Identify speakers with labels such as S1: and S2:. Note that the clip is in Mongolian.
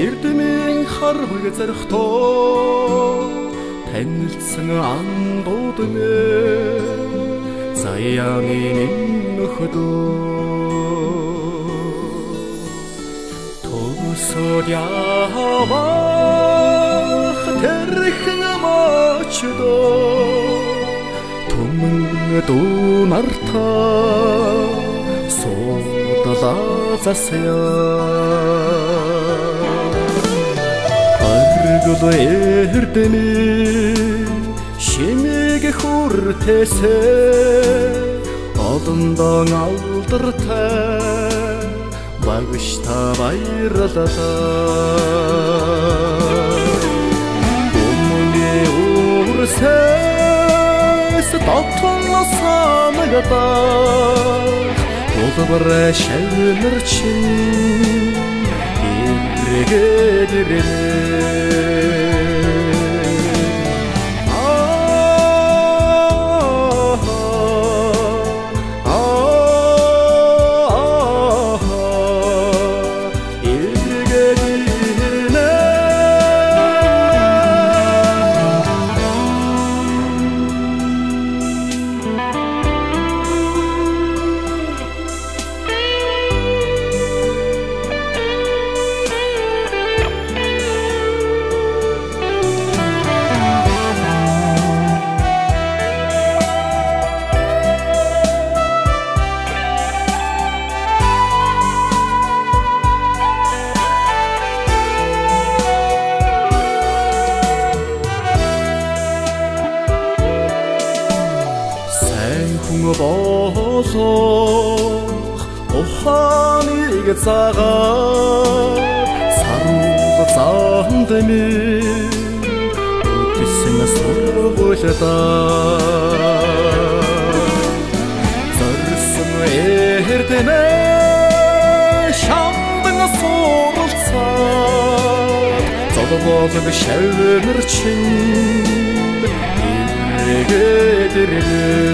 S1: эрдэмийн харваг зорхтоо танилцсан андууд нэ заяаны нөхдөө төгсөд явах тэрхэн мочдоо түмэн дунартаа суудалаа засяа аргал эрдэмийн шимиг хүртээсээ одондоо алдартай багшта баярлалаа өмнө үрсэс дотон санагдаа улбар шавнарчин болох ухааныг цагаар саруг заандэмий үтсэн сургуулиудаа зорьсон эрдэнэ шамдан суралцаа зодолог шавнарчин иргэдэрэ